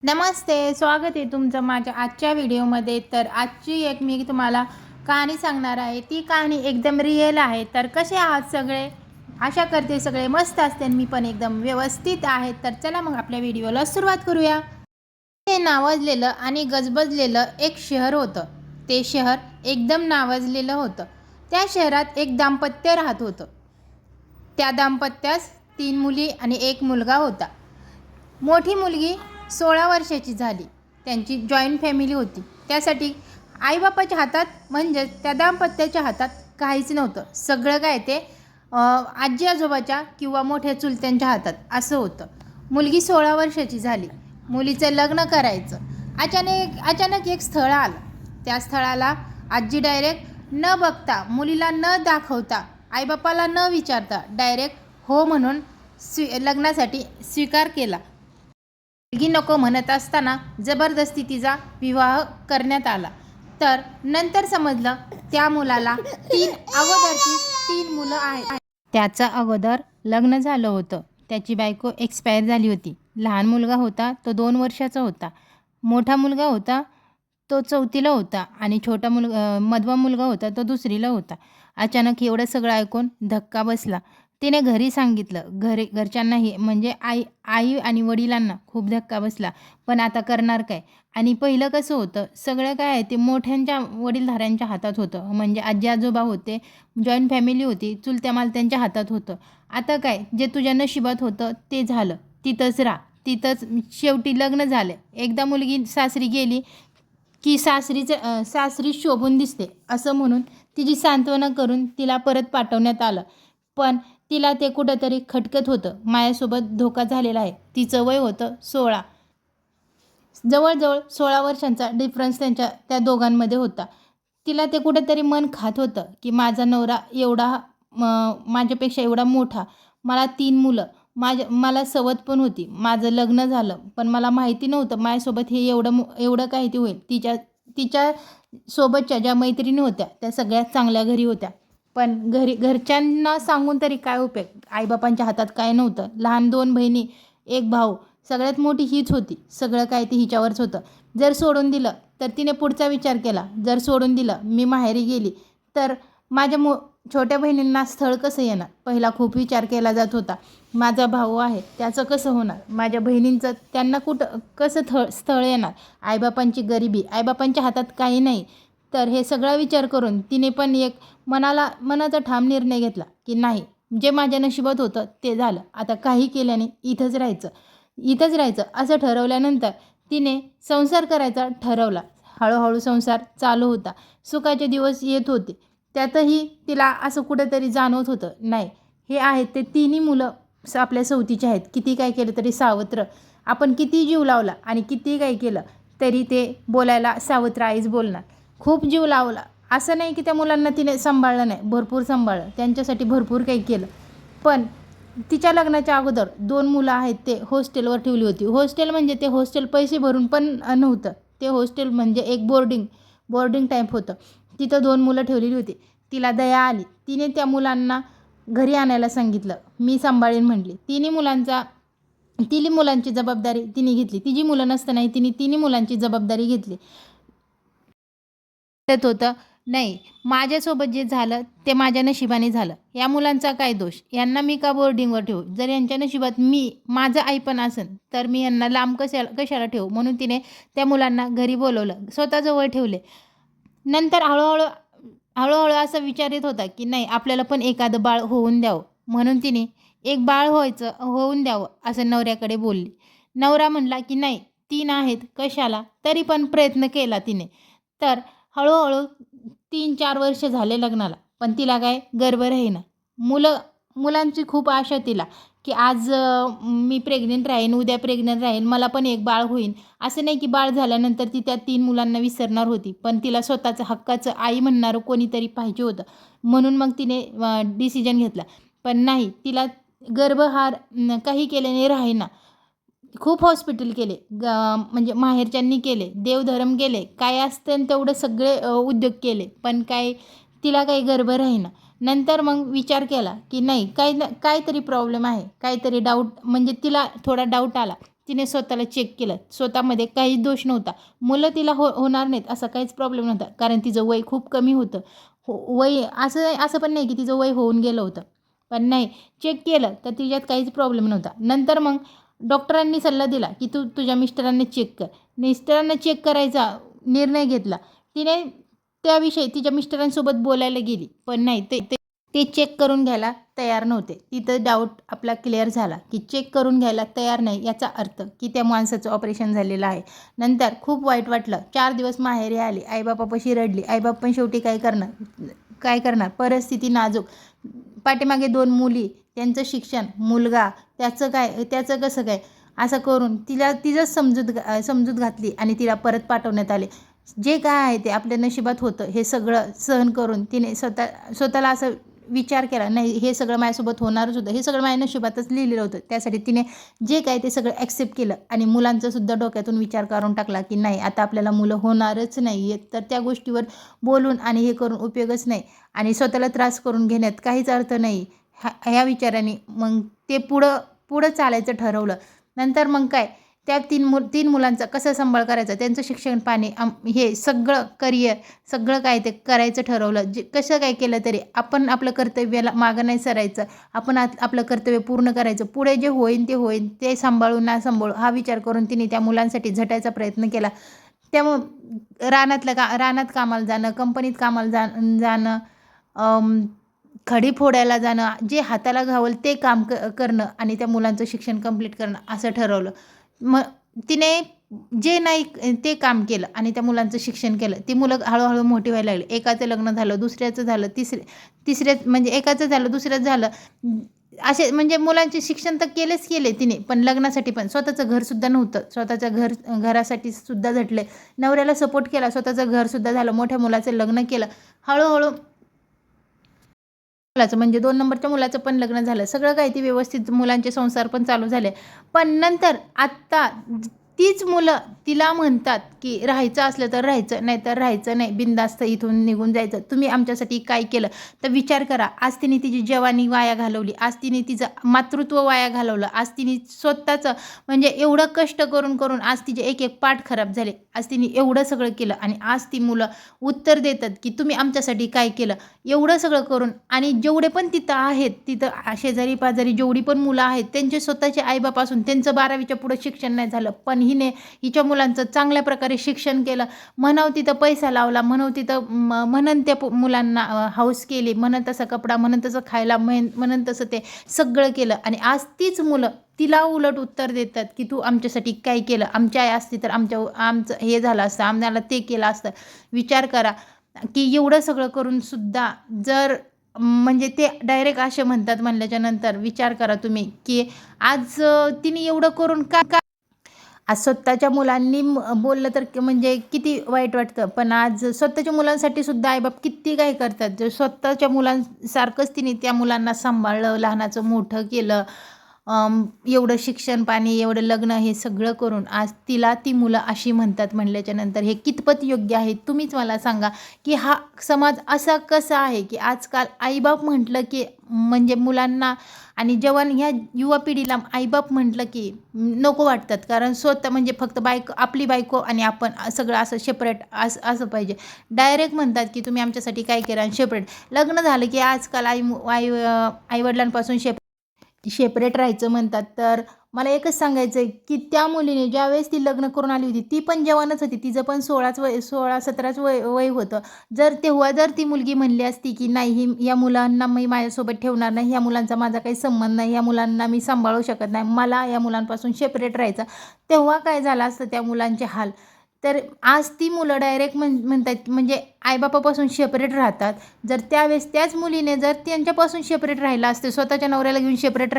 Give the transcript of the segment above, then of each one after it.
नमस्ते, स्वागत आहे तुमचं माझ्या आजच्या व्हिडिओमध्ये। तर आजची एक मी तुम्हाला कहाणी सांगणार आहे। ती कहाणी एकदम रिअल आहे। तर कसे आहात सगळे? आशा करते सगळे मस्त असतील, मी पण एकदम व्यवस्थित आहे। तर चला मग आपल्या व्हिडिओला सुरुवात करूया। हे नावाजलेलं आणि गजबजलेलं एक शहर होतं। ते शहर एकदम नावाजलेलं होतं। त्या शहरात एक दाम्पत्य राहत होतं। त्या दाम्पत्यास 3 मुली आणि 1 मुलगा होता। मोठी मुलगी 16 वर्षाची झाली। त्यांची जॉईंट फॅमिली होती, त्यासाठी आईबापाच्या हातात म्हणजेच त्या दाम्पत्याच्या हातात काहीच नव्हतं। सगळं काय ते आजी आजोबाच्या किंवा मोठ्या चुलत्यांच्या हातात असं होतं। मुलगी 16 वर्षाची झाली, मुलीचं लग्न करायचं। अचानक एक स्थळ आलं। त्या स्थळाला आजी डायरेक्ट न बघता, मुलीला न दाखवता, आईबापाला न विचारता डायरेक्ट हो म्हणून लग्नासाठी स्वीकार केला। मुलगी नको म्हणत असताना जबरदस्ती तिचा विवाह करण्यात आला। तर नंतर समजलं त्या मुलाला अगोदरची 3 मुलं आहेत। त्याचं अगोदर लग्न झालं होतं। त्याची बायको एक्सपायर झाली होती। लहान मुलगा होता तो 2 वर्षाचा होता। मोठा मुलगा होता तो 4थीला होता आणि मधवा मुलगा होता तो 2रीला होता। अचानक एवढं सगळं ऐकून धक्का बसला। तिने घरी सांगितलं। घरच्यांनाही म्हणजे आई आणि वडिलांना खूप धक्का बसला। पण आता करणार काय? आणि पहिलं कसं होतं, सगळं काय आहे ते मोठ्यांच्या वडीलधाऱ्यांच्या हातात होतं। म्हणजे आजी आजोबा होते, जॉईंट फॅमिली होती, चुलत्या मालत्यांच्या हातात होतं। आता काय, जे तुझ्या नशिबात होतं ते झालं, तिथंच राहा, तिथंच शेवटी लग्न झालं। एकदा मुलगी सासरी गेली की सासरी शोभून दिसते असं म्हणून तिची सांत्वना करून तिला परत पाठवण्यात आलं। पण तिला ते कुठंतरी खटकत होतं, माझ्यासोबत धोका झालेला आहे। तिचं वय होतं 16। जवळजवळ 16 वर्षांचा डिफरन्स त्या दोघांमध्ये होता। तिला ते कुठंतरी मन खात होतं की माझा नवरा माझ्यापेक्षा एवढा मोठा, मला 3 मुलं, मला सवत पण होती, माझं लग्न झालं, पण मला माहिती नव्हतं माझ्यासोबत हे एवढं काही ते होईल। तिच्या सोबतच्या ज्या मैत्रिणी होत्या त्या सगळ्यात चांगल्या घरी होत्या, पण घरच्यांना सांगून तरी काय उपयोग? आईबापांच्या हातात काय नव्हतं। लहान 2 बहिणी, 1 भाऊ, सगळ्यात मोठी हीच होती। सगळं काय ते हिच्यावरच होतं। जर सोडून दिलं तर तिने पुढचा विचार केला, जर सोडून दिलं, मी माहेरी गेली तर माझ्या छोट्या बहिणींना स्थळ कसं येणार? पहिला खूप विचार केला जात होता, माझा भाऊ आहे त्याचं कसं होणार? माझ्या बहिणींचं त्यांना कसं स्थळ येणार? आईबापांची गरिबी, आईबापांच्या हातात काही नाही। तर हे सगळा विचार करून तिने पण एक मनाचा ठाम निर्णय घेतला की नाही, जे माझ्या नशिबात होतं ते झालं, आता काही केल्याने इथंच राहायचं असं ठरवल्यानंतर तिने संसार करायचा ठरवला। हळूहळू संसार चालू होता। सुखाचे दिवस येत होते, त्यातही तिला असं कुठंतरी जाणवत होतं, नाही, हे आहेत ते 3ही मुलं आपल्या सवतीचे आहेत। किती काय केलं तरी सावत्र, आपण किती जीव लावला आणि किती काही केलं तरी ते बोलायला सावत्र आईच बोलणार। खूप जीव लावला, असं नाही की त्या मुलांना तिने सांभाळलं नाही, भरपूर सांभाळलं, त्यांच्यासाठी भरपूर काही केलं। पण तिच्या लग्नाच्या अगोदर 2 मुलं आहेत ते हॉस्टेलवर ठेवली होती। हॉस्टेल म्हणजे ते हॉस्टेल पैसे भरून पण नव्हतं, ते हॉस्टेल म्हणजे एक बोर्डिंग टाईप होतं। तिथं 2 मुलं ठेवलेली होती। तिला दया आली, तिने त्या मुलांना घरी आणायला सांगितलं, मी सांभाळीन म्हटली। 3ही मुलांची जबाबदारी तिने घेतली। तिची मुलं नसतानाही तिने 3ही मुलांची जबाबदारी घेतली। होतं, नाही, माझ्यासोबत जे झालं ते माझ्या नशिबाने झालं, या मुलांचा काय दोष? यांना मी का बोर्डिंगवर ठेवू? जर यांच्या नशिबात माझं आई पण असेल तर मी यांना लांब कशाला ठेवू? म्हणून तिने त्या मुलांना घरी बोलवलं, स्वतःजवळ ठेवले। नंतर हळूहळू असा विचार येत होता की नाही, आपल्याला पण एखादं बाळ होऊन द्यावं, म्हणून तिने एक बाळ होऊन द्यावं असं नवऱ्याकडे बोलली। नवरा म्हणला की नाही, 3 आहेत कशाला, तरी पण प्रयत्न केला तिने। तर हळूहळू 3-4 वर्ष झाले लग्नाला, पण तिला काय गर्भ राहीना। मुलांची खूप आशा तिला की आज मी प्रेग्नंट राहीन, उद्या प्रेग्नंट राहीन, मला पण एक बाळ होईल। असं नाही की बाळ झाल्यानंतर ती त्या 3 मुलांना विसरणार होती, पण तिला स्वतःचं हक्काचं आई म्हणणारं कोणीतरी पाहिजे होतं। म्हणून मग तिने डिसिजन घेतला। पण नाही, तिला गर्भहार काही केल्याने राहीना। खूप हॉस्पिटल केले, म्हणजे माहेरच्यांनी केले, देवधर्म केले, काय असतं तेवढं सगळे उद्योग केले, पण तिला काही गर्भ राहीना। नंतर मग विचार केला की नाही, काहीतरी प्रॉब्लेम आहे, काहीतरी डाऊट, म्हणजे तिला थोडा डाऊट आला तिने स्वतःला चेक केलं. स्वतःमध्ये काहीच दोष नव्हता. मुलं तिला होणार नाहीत असा काहीच प्रॉब्लेम नव्हता. कारण तिचं वय खूप कमी होतं. वय असं असं पण नाही की तिचं वय होऊन गेलं होतं. पण नाही, चेक केलं तर तिच्यात काहीच प्रॉब्लेम नव्हता. नंतर मग डॉक्टरांनी सल्ला दिला की तू तुझ्या मिस्टरांना चेक कर. मिस्टरांना चेक करायचा निर्णय घेतला. तिने त्याविषयी तिच्या मिस्टरांसोबत बोलायला गेली. पण नाही, ते चेक करून घ्यायला तयार नव्हते. तिथं डाऊट आपला क्लिअर झाला की चेक करून घ्यायला तयार नाही याचा अर्थ की त्या माणसाचं ऑपरेशन झालेलं आहे. नंतर खूप वाईट वाटलं. 4 दिवस माहेरी आली. आईबापापाशी रडली. आईबाप पण शेवटी काय करणार, परिस्थिती नाजूक. पाठीमागे 2 मुली, त्यांचं शिक्षण, मुलगा, त्याचं कसं काय, असं करून तिचंच समजूत घातली आणि तिला परत पाठवण्यात आले. जे काय आहे ते आपल्या नशिबात होतं हे सगळं सहन करून तिने स्वतःला असं विचार केला, नाही हे सगळं माझ्यासोबत होणारच होतं, हे सगळं माझ्या नशिबातच लिहिलेलं होतं. त्यासाठी तिने जे काय ते सगळं ॲक्सेप्ट केलं आणि मुलांचासुद्धा डोक्यातून विचार करून टाकला की नाही, आता आपल्याला मुलं होणारच नाही आहेत. तर त्या गोष्टीवर बोलून आणि हे करून उपयोगच नाही आणि स्वतःला त्रास करून घेण्यात काहीच अर्थ नाही. ह्या विचाराने मग ते पुढं चालायचं ठरवलं. नंतर मग काय, त्या 3 मुलांचा कसं सांभाळ करायचा, त्यांचं शिक्षण पाणी, हे सगळं करिअर सगळं काय ते करायचं ठरवलं. कसं काय केलं तरी आपण आपलं कर्तव्याला मागं नाही सरायचं. आपण आपलं कर्तव्य पूर्ण करायचं. पुढे जे होईन ते सांभाळून ना सांभाळू हा विचार करून तिने त्या मुलांसाठी झटायचा प्रयत्न केला. त्यामुळं रानात कामाला जाणं, कंपनीत कामाला जाणं, खडी फोडायला जाणं, जे हाताला घावल ते काम करणं आणि त्या मुलांचं शिक्षण कंप्लीट करणं असं ठरवलं. मग तिने जे नाही ते काम केलं आणि त्या मुलांचं शिक्षण केलं. ती मुलं हळूहळू मोठी व्हायला लागली. एकाचं लग्न झालं, दुसऱ्याचं झालं, तिसऱ्याच म्हणजे एकाचं झालं, दुसऱ्याचं झालं. असे म्हणजे मुलांचे शिक्षण तर केले तिने, पण लग्नासाठी पण स्वतःचं घरसुद्धा नव्हतं. स्वतःच्या घरासाठी सुद्धा झटले. नवऱ्याला सपोर्ट केला, स्वतःचं घरसुद्धा झालं, मोठ्या मुलाचं लग्न केलं. हळूहळू मुलाचं म्हणजे 2 नंबरच्या मुलाचं पण लग्न झालं. सगळं काही ते व्यवस्थित, मुलांचे संसार पण चालू झाले. पण नंतर आत्ता तीच मुलं तिला म्हणतात की राहायचं असलं तर राहायचं, नाहीतर राहायचं नाही, बिनधास्त इथून निघून जायचं. तुम्ही आमच्यासाठी काय केलं? तर विचार करा. आज तिने तिची जवानी वाया घालवली. आज तिने तिचं मातृत्व वाया घालवलं. आज तिने स्वतःचं म्हणजे एवढं कष्ट करून आज तिचे एक पाठ खराब झाले. आज तिने एवढं सगळं केलं आणि आज ती मुलं उत्तर देतात की तुम्ही आमच्यासाठी काय केलं? एवढं सगळं करून आणि जेवढे पण तिथं आहेत, तिथं शेजारी पाजारी जेवढी पण मुलं आहेत, त्यांचे स्वतःचे आईबाप असून त्यांचं 12वीच्या पुढं शिक्षण नाही झालं. पण हिच्या मुलांचं चांगल्या प्रकारे शिक्षण केलं. म्हणावं तिथं पैसा लावला, म्हणावं तिथं म्हणून त्या मुलांना हौस केली, म्हणून तसा कपडा, म्हणून तसं खायला, म्हणून तसं ते सगळं केलं. आणि आज तीच मुलं तिला उलट उत्तर देतात की तू आमच्यासाठी काय केलं? आमची आई असती तर आमचं हे झालं असतं, आम्हाला ते केलं असतं. विचार करा की एवढं सगळं करून सुद्धा जर म्हणजे ते डायरेक्ट असे म्हणतात म्हणल्याच्या नंतर विचार करा तुम्ही की आज तिने एवढं करून का आज स्वतःच्या मुलांनी बोललं तर म्हणजे किती वाईट वाटतं. पण आज स्वतःच्या मुलांसाठी सुद्धा आईबाप किती काय करतात. जर स्वतःच्या मुलांसारखंच तिने त्या मुलांना सांभाळलं, लहानाचं मोठं केलं, एवढं शिक्षण पाणी, एवढं लग्न, हे सगळं करून आज तिला ती मुलं अशी म्हणतात म्हणल्याच्या नंतर हे कितपत योग्य आहे? तुम्हीच मला सांगा की हा समाज असा कसा आहे की आजकाल आईबाप म्हटलं की म्हणजे मुलांना आणि जवान ह्या युवा पिढीला आईबाप म्हटलं की नको वाटतात. कारण स्वतः म्हणजे फक्त आपली बायको आणि आपण सगळं असं सेपरेट असं पाहिजे. डायरेक्ट म्हणतात की तुम्ही आमच्यासाठी काय केलं आणि सेपरेट. लग्न झालं की आजकाल आईवडिलांपासून सेपरेट राहायचं म्हणतात. तर मला एकच सांगायचं आहे की त्या मुलीने ज्यावेळेस ती लग्न करून आली होती ती पण जवानच होती. तिचं पण 16-17 वय होतं. जर ती मुलगी म्हणली असती की नाही, या मुलांना मी माझ्यासोबत ठेवणार नाही, ह्या मुलांचा माझा काही संबंध नाही, या मुलांना मी सांभाळू शकत नाही, मला या मुलांपासून सेपरेट राहायचं, तेव्हा काय झालं असतं त्या मुलांचे हाल. तर आज ती मुलं डायरेक्ट म्हणतात म्हणजे आईबापापासून सेपरेट राहतात. जर त्यावेळेस त्याच मुलीने जर त्यांच्यापासून सेपरेट राहिलं असते, स्वतःच्या नवऱ्याला घेऊन सेपरेट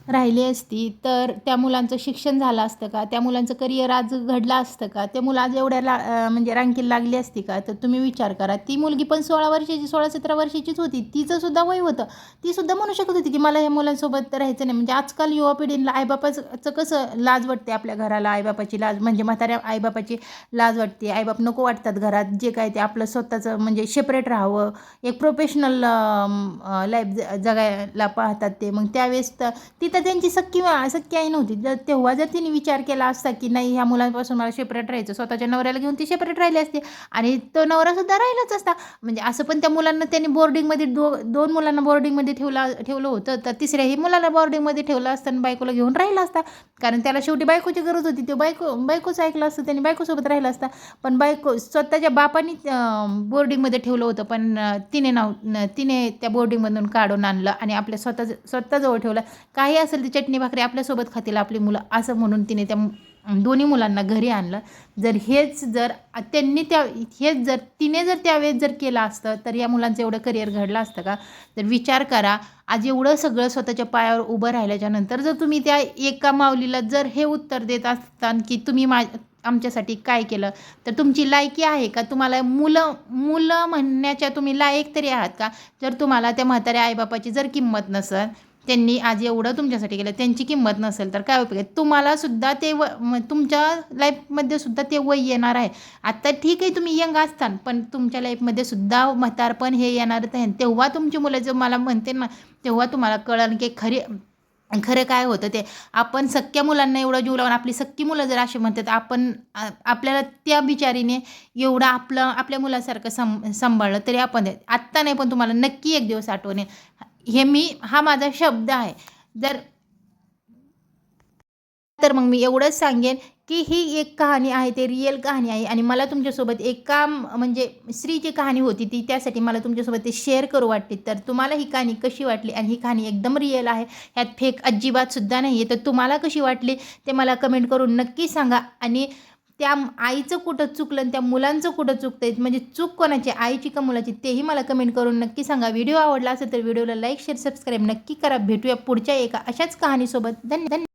राहिली असती, तर त्या मुलांचं शिक्षण झालं असतं का? त्या मुलांचं करिअर आज घडलं असतं का? ते मुलं आज एवढ्या म्हणजे रांकीला लागली असती का? तर तुम्ही विचार करा. ती मुलगी पण 16-17 वर्षाचीच होती. तिचं सुद्धा वय होतं. ती सुद्धा म्हणू शकत होती की मला या मुलांसोबत राहायचं नाही. म्हणजे आजकाल युवा पिढीला आईबापाचं कसं लाज वाटते. आपल्या घराला आईबापाची लाज म्हणजे म्हाताऱ्या आईबापाची लाज वाटते. आईबाप नको वाटतात घरात. जे काय ते आपलं स्वतःचं म्हणजे सेपरेट राहावं, एक प्रोफेशनल लाईफ जगायला पाहतात ते. मग त्यावेळेस ती तर त्यांची सख्खी आई नव्हती. तेव्हा जर तिने विचार केला असता की नाही ह्या मुलांपासून मला सेपरेट राहायचं, स्वतःच्या नवऱ्याला घेऊन ती सेपरेट राहिली असते आणि तो नवरासुद्धा राहिलाच असता. म्हणजे असं पण त्या मुलांना त्यांनी बोर्डिंगमध्ये दोन मुलांना बोर्डिंगमध्ये ठेवलं होतं, तर तिसऱ्याही मुलाला बोर्डिंगमध्ये ठेवलं असतं आणि बायकोला घेऊन राहिला असता. कारण त्याला शेवटी बायकोची गरज होती. ते बायकोच ऐकलं असतं, त्यांनी बायकोसोबत राहिला असता. पण बायको स्वतःच्या बापानी बोर्डिंगमध्ये ठेवलं होतं, पण तिने त्या बोर्डिंगमधून काढून आणलं आणि आपल्या स्वतःजवळ ठेवलं. काही असेल ती चटणी भाकरी आपल्यासोबत खातील आपली मुलं, असं म्हणून तिने त्या दोन्ही मुलांना घरी आणलं. हेच जर तिने त्यावेळेस केलं असतं तर या मुलांचं एवढं करिअर घडलं असतं का? तर विचार करा. आज एवढं सगळं स्वतःच्या पायावर उभं राहिल्याच्या नंतर जर तुम्ही त्या एका माऊलीला जर हे उत्तर देत असता की तुम्ही आमच्यासाठी काय केलं, तर तुमची लायकी आहे का? तुम्हाला मुलं म्हणण्याच्या तुम्ही लायक तरी आहात का? जर तुम्हाला त्या म्हाताऱ्या आईबापाची जर किंमत नसेल, त्यांनी आज एवढं तुमच्यासाठी केलं, त्यांची किंमत नसेल तर काय उपयोग आहे? तुम्हालासुद्धा ते तुमच्या लाईफमध्ये सुद्धा ते वय येणार आहे. आत्ता ठीक आहे तुम्ही यंग असताल, पण तुमच्या लाईफमध्ये सुद्धा म्हातारपण हे येणारच आहे. तेव्हा तुमची मुलं जर मला म्हणते ना, तेव्हा तुम्हाला कळलं की खरं काय होतं ते. आपण सख्ख्या मुलांना एवढं जीव लावून आपली सख्खी मुलं जर असे म्हणतात, आपल्याला त्या बिचारीने एवढं आपल्या मुलासारखं सांभाळलं तरी आपण आत्ता नाही पण तुम्हाला नक्की एक दिवस आठवण येईल. हा माझा शब्द आहे. तर मग मी एवढंच सांगेन की ही एक कहाणी आहे, ते रिअल कहाणी आहे आणि मला तुमच्यासोबत म्हणजे स्त्रीची कहाणी होती ती, त्यासाठी मला तुमच्यासोबत ते शेअर करू वाटते. तर तुम्हाला ही कहाणी कशी वाटली? आणि ही कहाणी एकदम रिअल आहे, ह्यात फेक अजिबात सुद्धा नाही आहे. तर तुम्हाला कशी वाटली ते मला कमेंट करून नक्की सांगा. आणि त्या आईचं कुठं चुकलं आणि त्या मुलांचं कुठं चुकतंय, म्हणजे चूक कोणाची, आईची का मुलाची, तेही मला कमेंट करून नक्की सांगा. व्हिडिओ आवडला असेल तर व्हिडिओला लाईक शेअर सबस्क्राईब नक्की करा. भेटूया पुढच्या एका अशाच कहाणीसोबत. धन्यवाद.